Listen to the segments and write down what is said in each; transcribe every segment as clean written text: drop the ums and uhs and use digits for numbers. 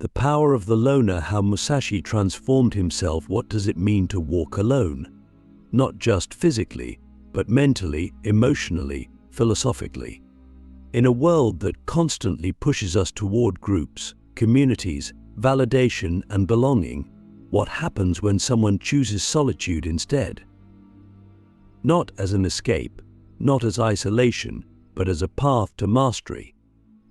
The Power of the Loner: How Musashi Transformed Himself. What does it mean to walk alone? Not just physically, but mentally, emotionally, philosophically. In a world that constantly pushes us toward groups, communities, validation, and belonging, what happens when someone chooses solitude instead? Not as an escape, not as isolation, but as a path to mastery.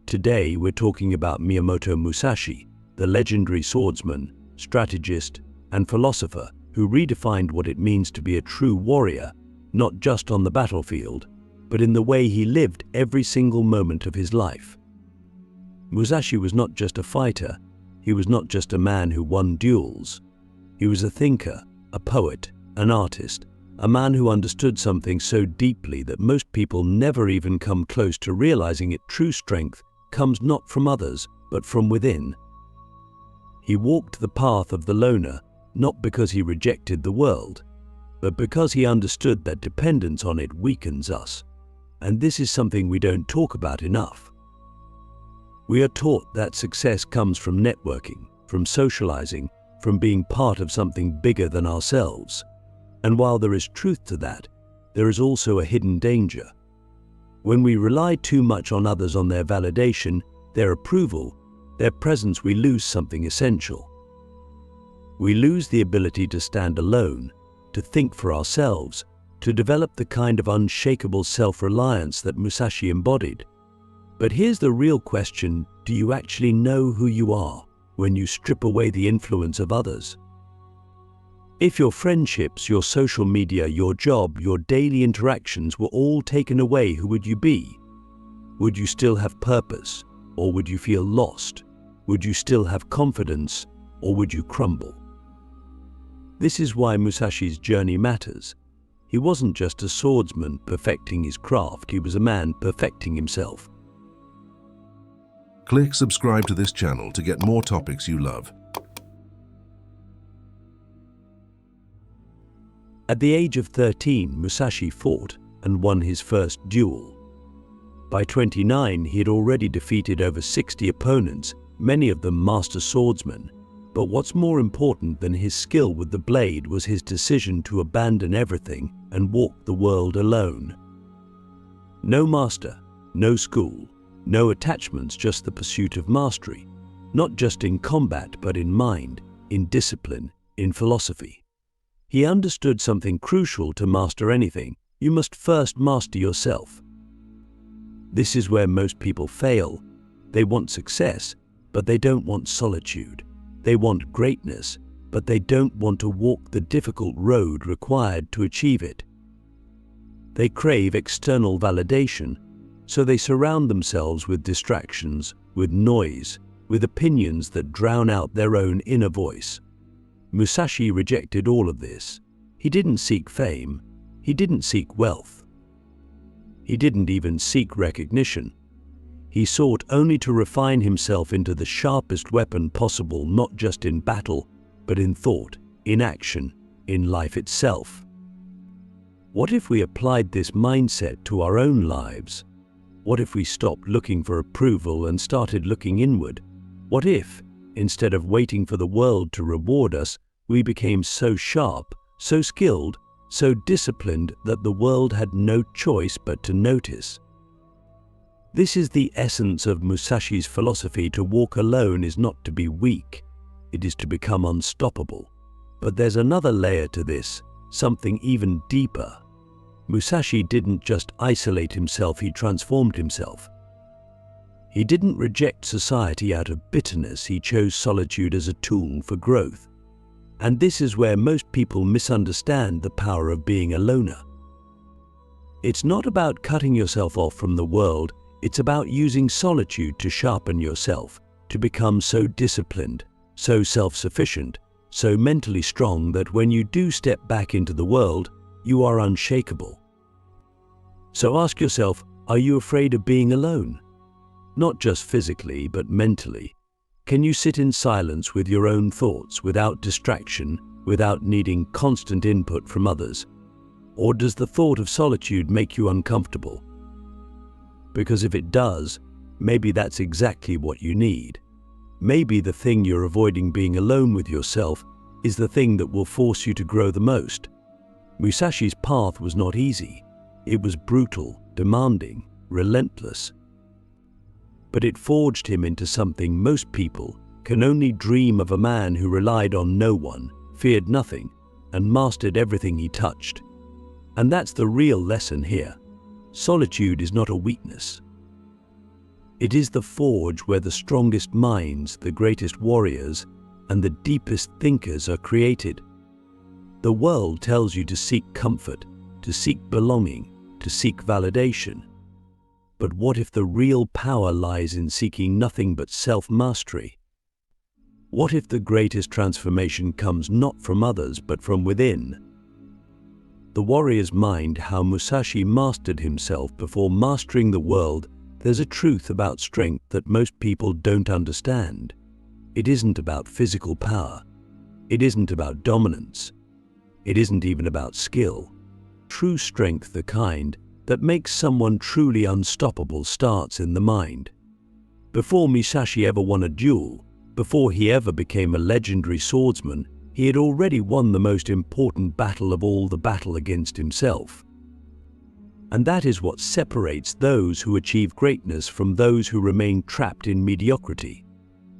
Today we're talking about Miyamoto Musashi, the legendary swordsman, strategist, and philosopher who redefined what it means to be a true warrior, not just on the battlefield, but in the way he lived every single moment of his life. Musashi was not just a fighter, he was not just a man who won duels. He was a thinker, a poet, an artist, a man who understood something so deeply that most people never even come close to realizing it. True strength comes not from others, but from within. He walked the path of the loner, not because he rejected the world, but because he understood that dependence on it weakens us. And this is something we don't talk about enough. We are taught that success comes from networking, from socializing, from being part of something bigger than ourselves. And while there is truth to that, there is also a hidden danger. When we rely too much on others, on their validation, their approval, their presence, we lose something essential. We lose the ability to stand alone, to think for ourselves, to develop the kind of unshakable self-reliance that Musashi embodied. But here's the real question: do you actually know who you are when you strip away the influence of others? If your friendships, your social media, your job, your daily interactions were all taken away, who would you be? Would you still have purpose, or would you feel lost? Would you still have confidence, or would you crumble? This is why Musashi's journey matters. He wasn't just a swordsman perfecting his craft, he was a man perfecting himself. Click subscribe to this channel to get more topics you love. At the age of 13, Musashi fought and won his first duel. By 29, he had already defeated over 60 opponents, many of them master swordsmen. But what's more important than his skill with the blade was his decision to abandon everything and walk the world alone. No master, no school, no attachments, just the pursuit of mastery, not just in combat but in mind, in discipline, in philosophy. He understood something crucial: to master anything, you must first master yourself. This is where most people fail. They want success, but they don't want solitude. They want greatness, but they don't want to walk the difficult road required to achieve it. They crave external validation, so they surround themselves with distractions, with noise, with opinions that drown out their own inner voice. Musashi rejected all of this. He didn't seek fame. He didn't seek wealth. He didn't even seek recognition. He sought only to refine himself into the sharpest weapon possible, not just in battle, but in thought, in action, in life itself. What if we applied this mindset to our own lives? What if we stopped looking for approval and started looking inward? What if, instead of waiting for the world to reward us, we became so sharp, so skilled, so disciplined that the world had no choice but to notice? This is the essence of Musashi's philosophy. To walk alone is not to be weak, it is to become unstoppable. But there's another layer to this, something even deeper. Musashi didn't just isolate himself, he transformed himself. He didn't reject society out of bitterness, he chose solitude as a tool for growth. And this is where most people misunderstand the power of being a loner. It's not about cutting yourself off from the world, it's about using solitude to sharpen yourself, to become so disciplined, so self-sufficient, so mentally strong that when you do step back into the world, you are unshakable. So ask yourself, are you afraid of being alone? Not just physically, but mentally. Can you sit in silence with your own thoughts, without distraction, without needing constant input from others? Or does the thought of solitude make you uncomfortable? Because if it does, maybe that's exactly what you need. Maybe the thing you're avoiding being alone with yourself is the thing that will force you to grow the most. Musashi's path was not easy. It was brutal, demanding, relentless. But it forged him into something most people can only dream of: a man who relied on no one, feared nothing, and mastered everything he touched. And that's the real lesson here. Solitude is not a weakness. It is the forge where the strongest minds, the greatest warriors, and the deepest thinkers are created. The world tells you to seek comfort, to seek belonging, to seek validation. But what if the real power lies in seeking nothing but self-mastery? What if the greatest transformation comes not from others but from within? The warrior's mind, how Musashi mastered himself before mastering the world. There's a truth about strength that most people don't understand. It isn't about physical power. It isn't about dominance. It isn't even about skill. True strength, the kind that makes someone truly unstoppable, starts in the mind. Before Musashi ever won a duel, before he ever became a legendary swordsman, he had already won the most important battle of all, the battle against himself. And that is what separates those who achieve greatness from those who remain trapped in mediocrity.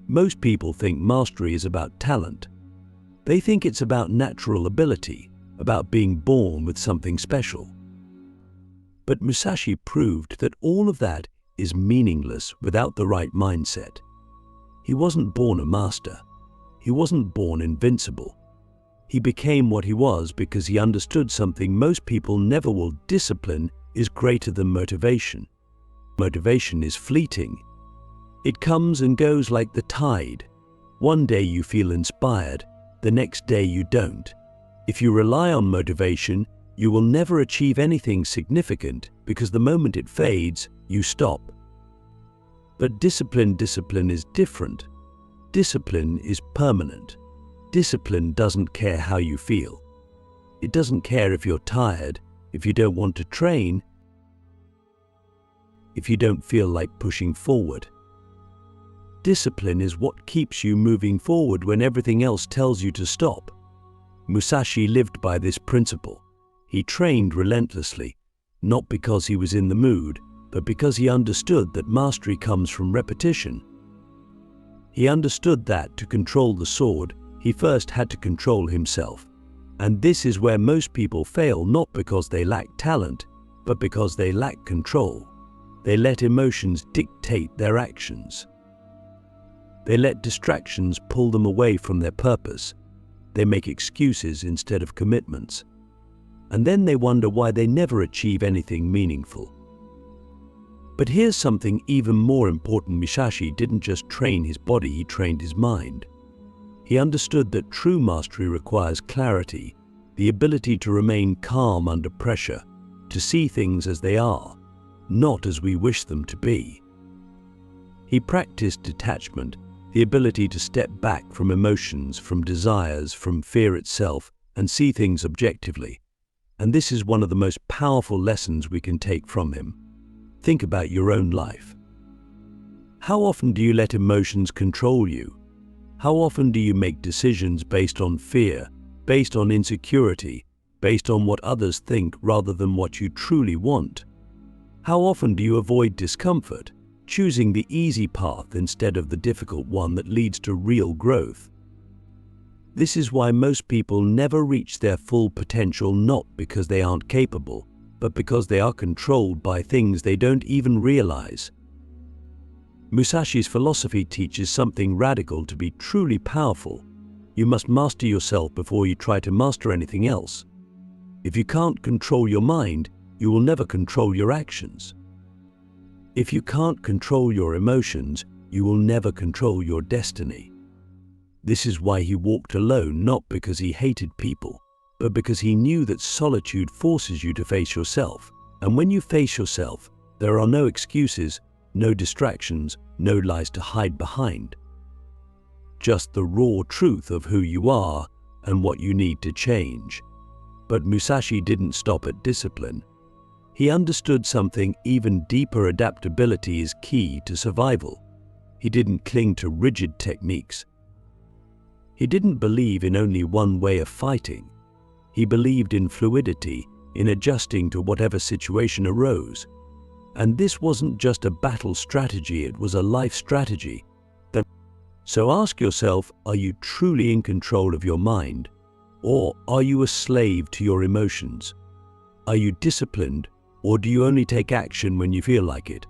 Most people think mastery is about talent. They think it's about natural ability, about being born with something special. But Musashi proved that all of that is meaningless without the right mindset. He wasn't born a master. He wasn't born invincible. He became what he was because he understood something most people never will: discipline is greater than motivation. Motivation is fleeting. It comes and goes like the tide. One day you feel inspired, the next day you don't. If you rely on motivation, you will never achieve anything significant because the moment it fades, you stop. But discipline is different. Discipline is permanent. Discipline doesn't care how you feel. It doesn't care if you're tired, if you don't want to train, if you don't feel like pushing forward. Discipline is what keeps you moving forward when everything else tells you to stop. Musashi lived by this principle. He trained relentlessly, not because he was in the mood, but because he understood that mastery comes from repetition. He understood that to control the sword, he first had to control himself. And this is where most people fail, not because they lack talent, but because they lack control. They let emotions dictate their actions. They let distractions pull them away from their purpose. They make excuses instead of commitments. And then they wonder why they never achieve anything meaningful. But here's something even more important. Musashi didn't just train his body, he trained his mind. He understood that true mastery requires clarity, the ability to remain calm under pressure, to see things as they are, not as we wish them to be. He practiced detachment, the ability to step back from emotions, from desires, from fear itself, and see things objectively. And this is one of the most powerful lessons we can take from him. Think about your own life. How often do you let emotions control you? How often do you make decisions based on fear, based on insecurity, based on what others think rather than what you truly want? How often do you avoid discomfort, choosing the easy path instead of the difficult one that leads to real growth? This is why most people never reach their full potential, not because they aren't capable, but because they are controlled by things they don't even realize. Musashi's philosophy teaches something radical: to be truly powerful, you must master yourself before you try to master anything else. If you can't control your mind, you will never control your actions. If you can't control your emotions, you will never control your destiny. This is why he walked alone, not because he hated people, but because he knew that solitude forces you to face yourself. And when you face yourself, there are no excuses, no distractions, no lies to hide behind. Just the raw truth of who you are and what you need to change. But Musashi didn't stop at discipline. He understood something even deeper: adaptability is key to survival. He didn't cling to rigid techniques. He didn't believe in only one way of fighting. He believed in fluidity, in adjusting to whatever situation arose. And this wasn't just a battle strategy, it was a life strategy. So ask yourself, are you truly in control of your mind? Or are you a slave to your emotions? Are you disciplined, or do you only take action when you feel like it?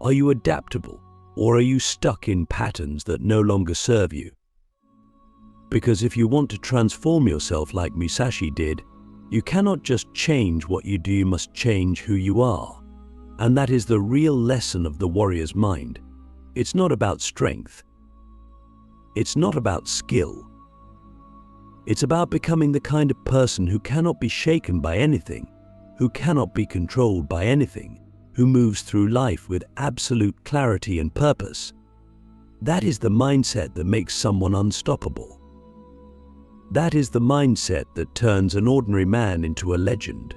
Are you adaptable, or are you stuck in patterns that no longer serve you? Because if you want to transform yourself like Musashi did, you cannot just change what you do, you must change who you are. And that is the real lesson of the warrior's mind. It's not about strength. It's not about skill. It's about becoming the kind of person who cannot be shaken by anything, who cannot be controlled by anything, who moves through life with absolute clarity and purpose. That is the mindset that makes someone unstoppable. That is the mindset that turns an ordinary man into a legend.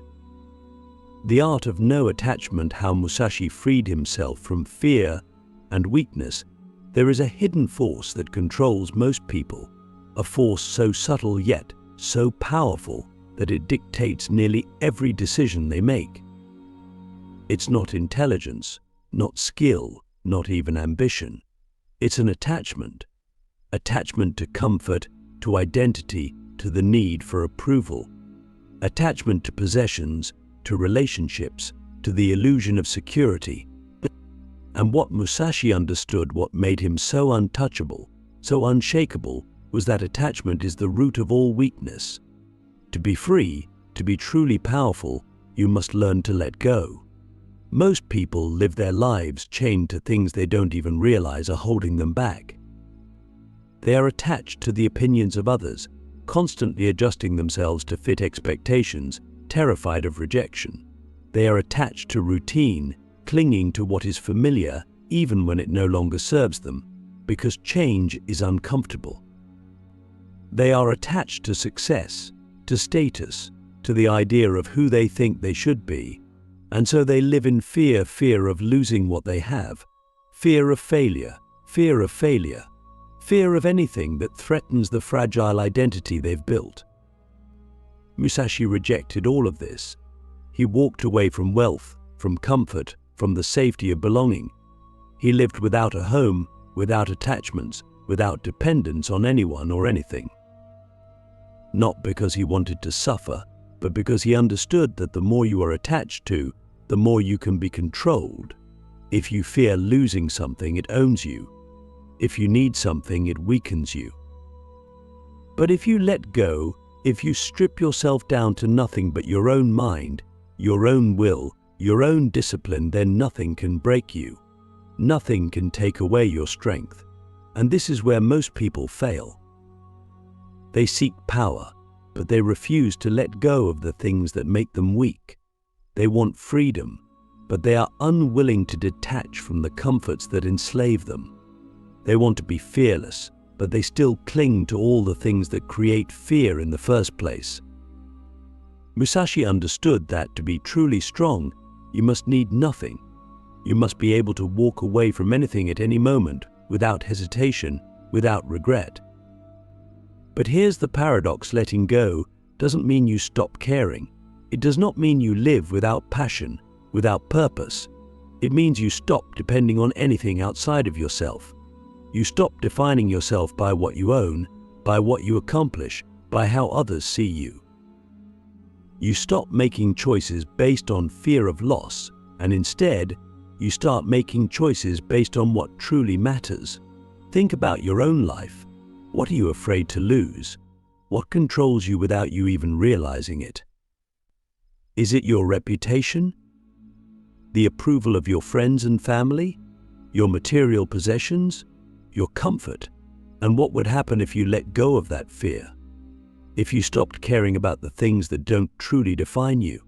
The art of no attachment, how Musashi freed himself from fear and weakness. There is a hidden force that controls most people, a force so subtle yet so powerful that it dictates nearly every decision they make. It's not intelligence, not skill, not even ambition. It's an attachment. Attachment to comfort, to identity, to the need for approval. Attachment to possessions, to relationships, to the illusion of security. And what Musashi understood, what made him so untouchable, so unshakable, was that attachment is the root of all weakness. To be free, to be truly powerful, you must learn to let go. Most people live their lives chained to things they don't even realize are holding them back. They are attached to the opinions of others, constantly adjusting themselves to fit expectations, terrified of rejection. They are attached to routine, clinging to what is familiar even when it no longer serves them, because change is uncomfortable. They are attached to success, to status, to the idea of who they think they should be, and so they live in fear of losing what they have, fear of failure, fear of anything that threatens the fragile identity they've built. Musashi rejected all of this. He walked away from wealth, from comfort, from the safety of belonging. He lived without a home, without attachments, without dependence on anyone or anything. Not because he wanted to suffer, but because he understood that the more you are attached to, the more you can be controlled. If you fear losing something, it owns you. If you need something, it weakens you. But if you let go, if you strip yourself down to nothing but your own mind, your own will, your own discipline, then nothing can break you. Nothing can take away your strength. And this is where most people fail. They seek power, but they refuse to let go of the things that make them weak. They want freedom, but they are unwilling to detach from the comforts that enslave them. They want to be fearless, but they still cling to all the things that create fear in the first place. Musashi understood that to be truly strong, you must need nothing. You must be able to walk away from anything at any moment, without hesitation, without regret. But here's the paradox: letting go doesn't mean you stop caring. It does not mean you live without passion, without purpose. It means you stop depending on anything outside of yourself. You stop defining yourself by what you own, by what you accomplish, by how others see you. You stop making choices based on fear of loss, and instead, you start making choices based on what truly matters. Think about your own life. What are you afraid to lose? What controls you without you even realizing it? Is it your reputation? The approval of your friends and family? Your material possessions? Your comfort? And what would happen if you let go of that fear? If you stopped caring about the things that don't truly define you?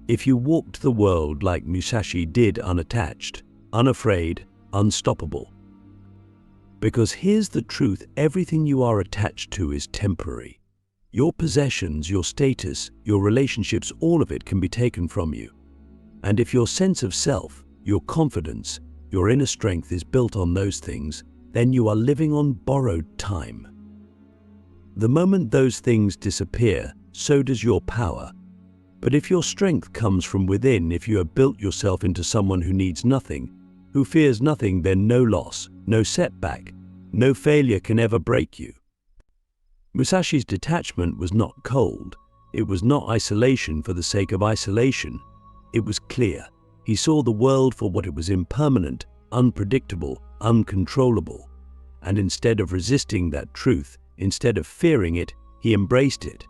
If you walked the world like Musashi did, unattached, unafraid, unstoppable? Because here's the truth: everything you are attached to is temporary. Your possessions, your status, your relationships, all of it can be taken from you. And if your sense of self, your confidence, your inner strength is built on those things, then you are living on borrowed time. The moment those things disappear, so does your power. But if your strength comes from within, if you have built yourself into someone who needs nothing, who fears nothing, then no loss, no setback, no failure can ever break you. Musashi's detachment was not cold. It was not isolation for the sake of isolation. It was clear. He saw the world for what it was: impermanent, unpredictable, uncontrollable. And instead of resisting that truth, instead of fearing it, he embraced it.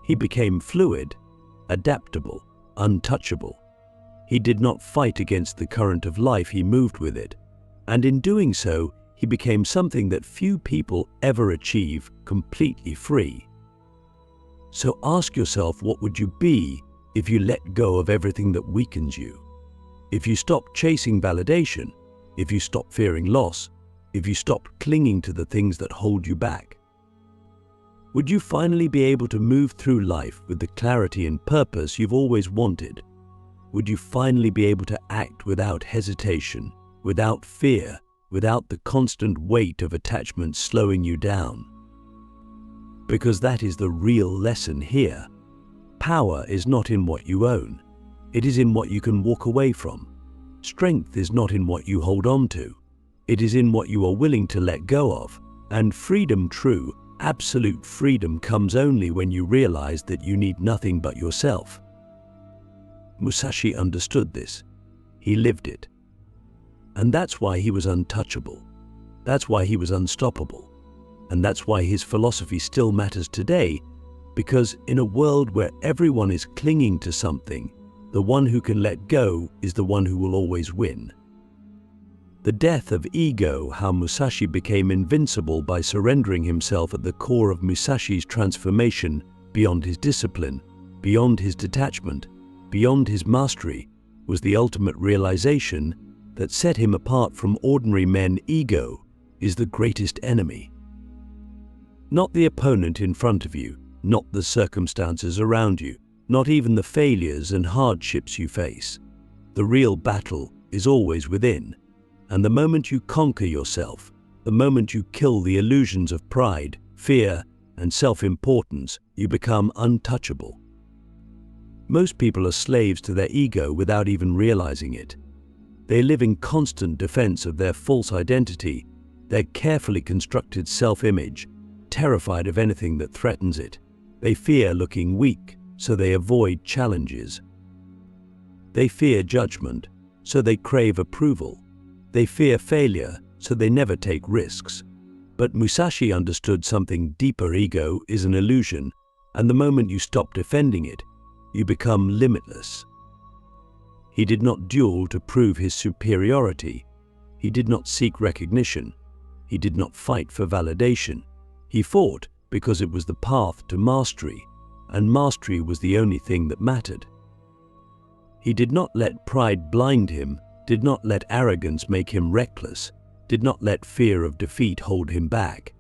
He became fluid, adaptable, untouchable. He did not fight against the current of life, he moved with it. And in doing so, he became something that few people ever achieve: completely free. So ask yourself, what would you be if you let go of everything that weakens you? If you stopped chasing validation, if you stopped fearing loss, if you stopped clinging to the things that hold you back? Would you finally be able to move through life with the clarity and purpose you've always wanted? Would you finally be able to act without hesitation, without fear, without the constant weight of attachment slowing you down? Because that is the real lesson here. Power is not in what you own. It is in what you can walk away from. Strength is not in what you hold on to. It is in what you are willing to let go of. And freedom, true, absolute freedom, comes only when you realize that you need nothing but yourself. Musashi understood this. He lived it. And that's why he was untouchable. That's why he was unstoppable. And that's why his philosophy still matters today, because in a world where everyone is clinging to something, the one who can let go is the one who will always win. The death of ego, how Musashi became invincible by surrendering himself at the core of Musashi's transformation, beyond his discipline, beyond his detachment, beyond his mastery, was the ultimate realization that set him apart from ordinary men. Ego is the greatest enemy. Not the opponent in front of you, not the circumstances around you, not even the failures and hardships you face. The real battle is always within. And the moment you conquer yourself, the moment you kill the illusions of pride, fear, and self-importance, you become untouchable. Most people are slaves to their ego without even realizing it. They live in constant defense of their false identity, their carefully constructed self-image, terrified of anything that threatens it. They fear looking weak, so they avoid challenges. They fear judgment, so they crave approval. They fear failure, so they never take risks. But Musashi understood something deeper. Ego is an illusion, and the moment you stop defending it, you become limitless. He did not duel to prove his superiority. He did not seek recognition. He did not fight for validation. He fought because it was the path to mastery, and mastery was the only thing that mattered. He did not let pride blind him, did not let arrogance make him reckless, did not let fear of defeat hold him back.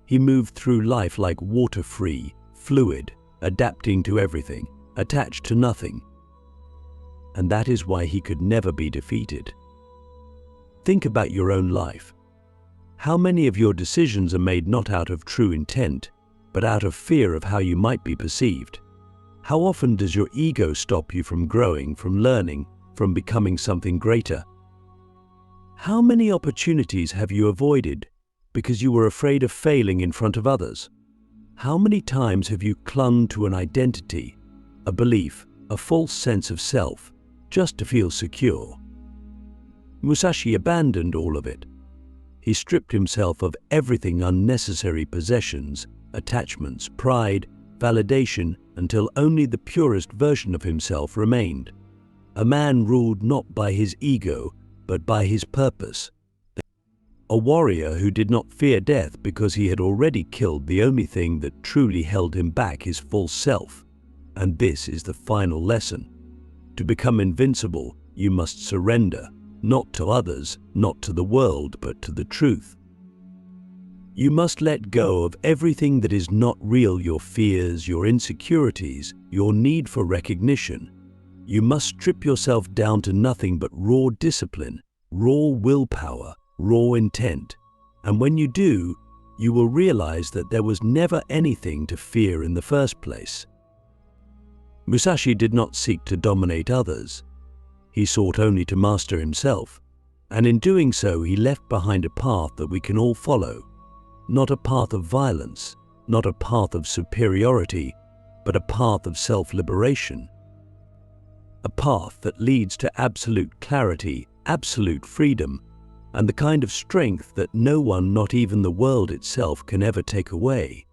He moved through life like water, free, fluid, adapting to everything, attached to nothing. And that is why he could never be defeated. Think about your own life. How many of your decisions are made not out of true intent, but out of fear of how you might be perceived? How often does your ego stop you from growing, from learning, from becoming something greater? How many opportunities have you avoided because you were afraid of failing in front of others? How many times have you clung to an identity, a belief, a false sense of self, just to feel secure? Musashi abandoned all of it. He stripped himself of everything: unnecessary possessions, attachments, pride, validation, until only the purest version of himself remained. A man ruled not by his ego, but by his purpose. A warrior who did not fear death because he had already killed the only thing that truly held him back, his false self. And this is the final lesson. To become invincible, you must surrender. Not to others, not to the world, but to the truth. You must let go of everything that is not real: your fears, your insecurities, your need for recognition. You must strip yourself down to nothing but raw discipline, raw willpower, raw intent. And when you do, you will realize that there was never anything to fear in the first place. Musashi did not seek to dominate others. He sought only to master himself, and in doing so he left behind a path that we can all follow. Not a path of violence, not a path of superiority, but a path of self-liberation. A path that leads to absolute clarity, absolute freedom, and the kind of strength that no one, not even the world itself, can ever take away.